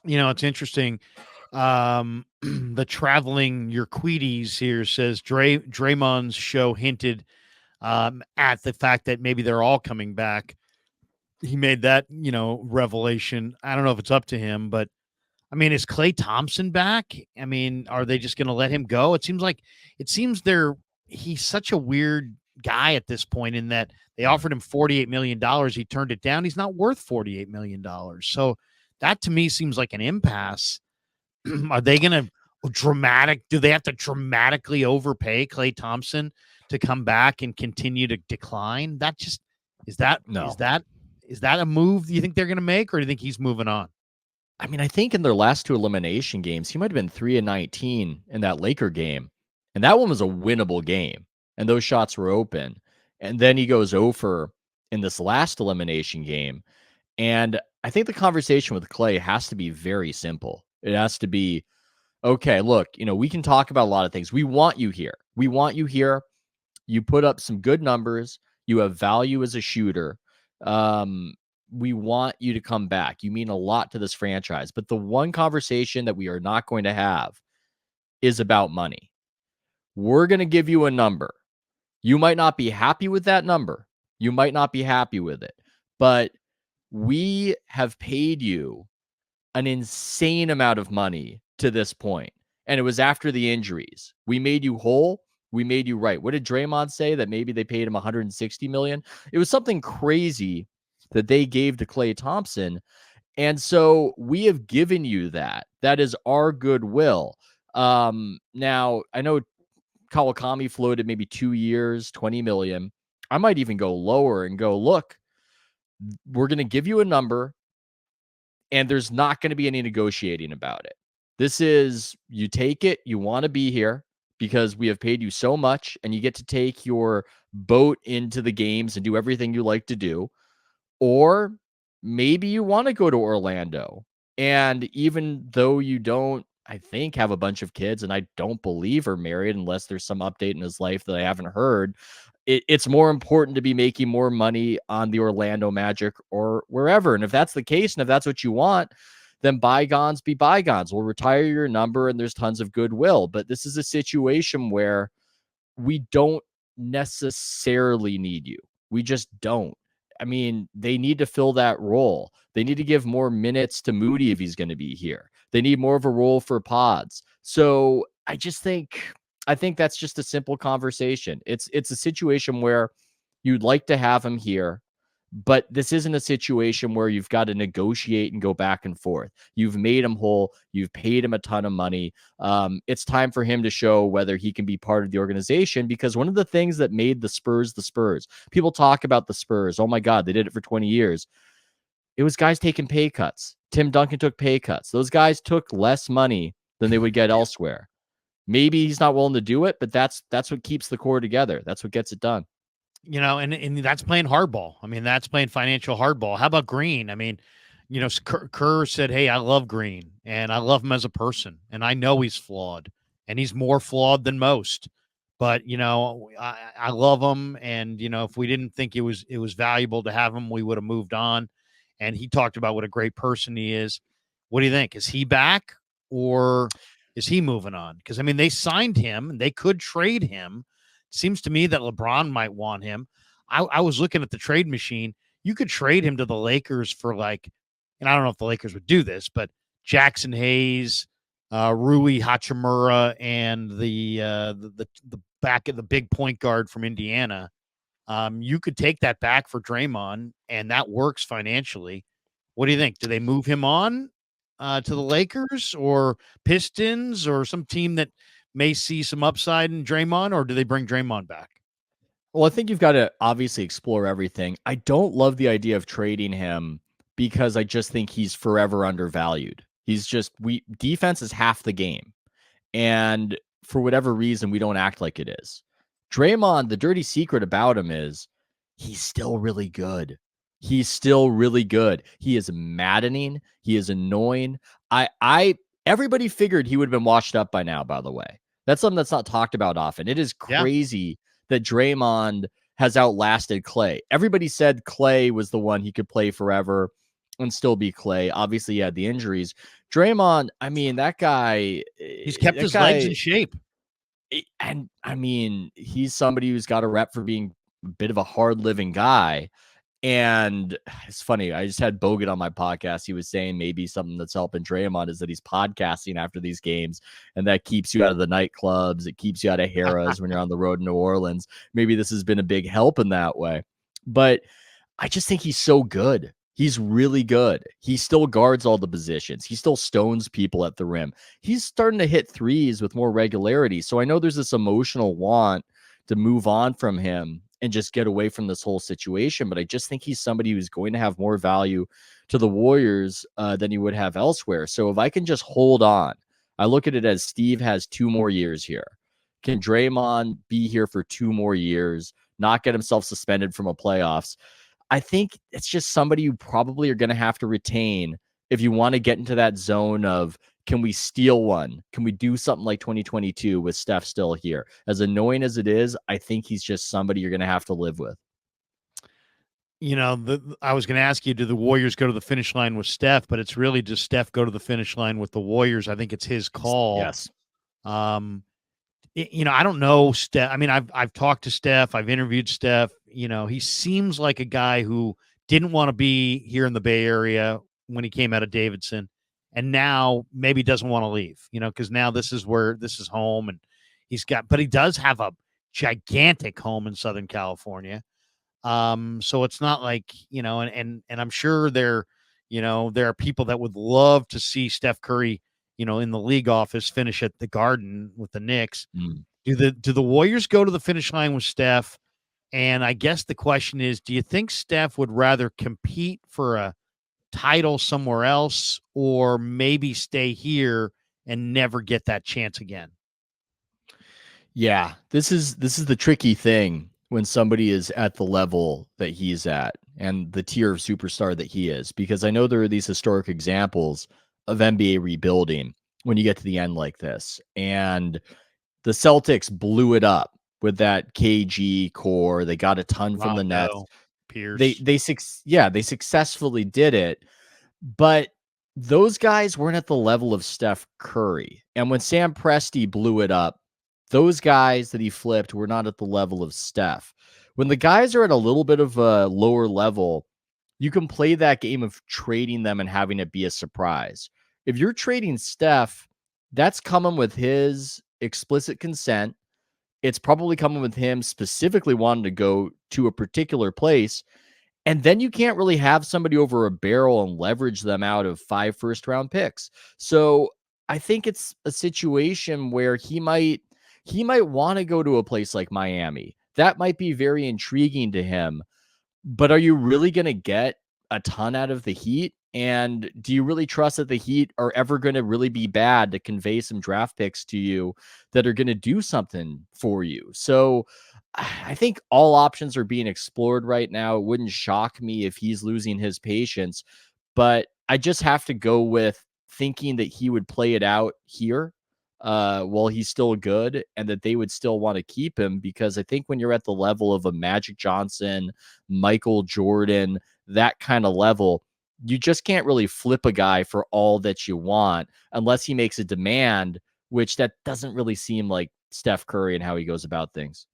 It's interesting. The traveling your Queeties here says Draymond's show hinted at the fact that maybe they're all coming back. He made that, revelation. I don't know if it's up to him, but I mean, is Klay Thompson back? I mean, are they just going to let him go? It seems he's such a weird guy at this point in that they offered him $48 million. He turned it down. He's not worth $48 million. So that to me seems like an impasse. Are they going to do they have to dramatically overpay Klay Thompson to come back and continue to decline? That just is that No. is that a move you think they're going to make, or do you think he's moving on? I mean, I think in their last two elimination games, he might have been 3-19 in that Laker game. And that one was a winnable game. And those shots were open. And then he goes over in this last elimination game. And I think the conversation with Klay has to be very simple. It has to be, okay, look, we can talk about a lot of things. We want you here. We want you here. You put up some good numbers. You have value as a shooter. We want you to come back. You mean a lot to this franchise. But the one conversation that we are not going to have is about money. We're going to give you a number. You might not be happy with that number. You might not be happy with it. But we have paid you an insane amount of money to this point. And it was after the injuries. We made you whole. We made you right. What did Draymond say? That maybe they paid him $160 million? It was something crazy that they gave to Klay Thompson. And so we have given you that. That is our goodwill. Now, I know Kawakami floated maybe 2 years, 20 million. I might even go lower and go, look, we're going to give you a number, and there's not going to be any negotiating about it. This is, you take it, you want to be here because we have paid you so much, and you get to take your boat into the games and do everything you like to do. Or maybe you want to go to Orlando. And even though you don't, I think, have a bunch of kids, and I don't believe are married unless there's some update in his life that I haven't heard, it's more important to be making more money on the Orlando Magic or wherever. And if that's the case, and if that's what you want, then bygones be bygones. We'll retire your number, and there's tons of goodwill. But this is a situation where we don't necessarily need you. We just don't. I mean, they need to fill that role. They need to give more minutes to Moody if he's going to be here. They need more of a role for Pods. So I think that's just a simple conversation. It's a situation where you'd like to have him here, but this isn't a situation where you've got to negotiate and go back and forth. You've made him whole. You've paid him a ton of money. It's time for him to show whether he can be part of the organization, because one of the things that made the Spurs, people talk about the Spurs. Oh my God, they did it for 20 years. It was guys taking pay cuts. Tim Duncan took pay cuts. Those guys took less money than they would get elsewhere. Maybe he's not willing to do it, but that's what keeps the core together. That's what gets it done. And that's playing hardball. I mean, that's playing financial hardball. How about Green? I mean, Kerr said, "Hey, I love Green, and I love him as a person, and I know he's flawed, and he's more flawed than most. But I love him, and if we didn't think it was valuable to have him, we would have moved on." And he talked about what a great person he is. What do you think? Is he back, or is he moving on? Because I mean, they signed him, and they could trade him. Seems to me that LeBron might want him. I was looking at the trade machine. You could trade him to the Lakers for and I don't know if the Lakers would do this, but Jackson Hayes, Rui Hachimura, and the back of the big point guard from Indiana. You could take that back for Draymond, and that works financially. What do you think? Do they move him on to the Lakers or Pistons or some team that may see some upside in Draymond, or do they bring Draymond back? Well, I think you've got to obviously explore everything. I don't love the idea of trading him because I just think he's forever undervalued. Defense is half the game. And for whatever reason, we don't act like it is. Draymond, the dirty secret about him is he's still really good. He's still really good. He is maddening. He is annoying. Everybody figured he would have been washed up by now, by the way. That's something that's not talked about often. It is crazy that Draymond has outlasted Klay. Everybody said Klay was the one he could play forever. and still be Klay. Obviously, he had the injuries. Draymond, I mean, that guy, He's kept his legs in shape. and I mean, he's somebody who's got a rep for being a bit of a hard living guy. And it's funny. I just had Bogut on my podcast. He was saying maybe something that's helping Draymond is that he's podcasting after these games, and that keeps you out of the nightclubs. It keeps you out of Harrah's when you're on the road in New Orleans. Maybe this has been a big help in that way. But I just think he's so good. He's really good. He still guards all the positions. He still stones people at the rim. He's starting to hit threes with more regularity. So I know there's this emotional want to move on from him and just get away from this whole situation. But I just think he's somebody who's going to have more value to the Warriors than he would have elsewhere. So if I can just hold on, I look at it as Steve has 2 more years here. Can Draymond be here for 2 more years, not get himself suspended from a playoffs? I think it's just somebody you probably are going to have to retain if you want to get into that zone of, can we steal one? Can we do something like 2022 with Steph still here? As annoying as it is, I think he's just somebody you're going to have to live with. You know, I was going to ask you, do the Warriors go to the finish line with Steph? But it's really just Steph go to the finish line with the Warriors. I think it's his call. Yes. You know, I don't know Steph. I mean, I've talked to Steph. I've interviewed Steph. You know, he seems like a guy who didn't want to be here in the Bay Area when he came out of Davidson, and now maybe doesn't want to leave. You know, because now this is home, and but he does have a gigantic home in Southern California. So it's not like, you know, and I'm sure there are people that would love to see Steph Curry, you know, in the league office finish at the Garden with the Knicks. Do the Warriors go to the finish line with Steph? And I guess the question is, do you think Steph would rather compete for a title somewhere else, or maybe stay here and never get that chance again? Yeah, this is the tricky thing when somebody is at the level that he's at and the tier of superstar that he is, because I know there are these historic examples of NBA rebuilding when you get to the end like this. And the Celtics blew it up with that KG core. They got a ton from the Nets. Pierce. They successfully did it, but those guys weren't at the level of Steph Curry. And when Sam Presti blew it up, those guys that he flipped were not at the level of Steph. When the guys are at a little bit of a lower level, you can play that game of trading them and having it be a surprise. If you're trading Steph, that's coming with his explicit consent. It's probably coming with him specifically wanting to go to a particular place. And then you can't really have somebody over a barrel and leverage them out of 5 first-round picks. So I think it's a situation where he might want to go to a place like Miami. That might be very intriguing to him. But are you really going to get a ton out of the Heat? And do you really trust that the Heat are ever going to really be bad to convey some draft picks to you that are going to do something for you? So I think all options are being explored right now. It wouldn't shock me if he's losing his patience, but I just have to go with thinking that he would play it out here while he's still good, and that they would still want to keep him, because I think when you're at the level of a Magic Johnson, Michael Jordan, that kind of level, you just can't really flip a guy for all that you want unless he makes a demand, which that doesn't really seem like Steph Curry and how he goes about things.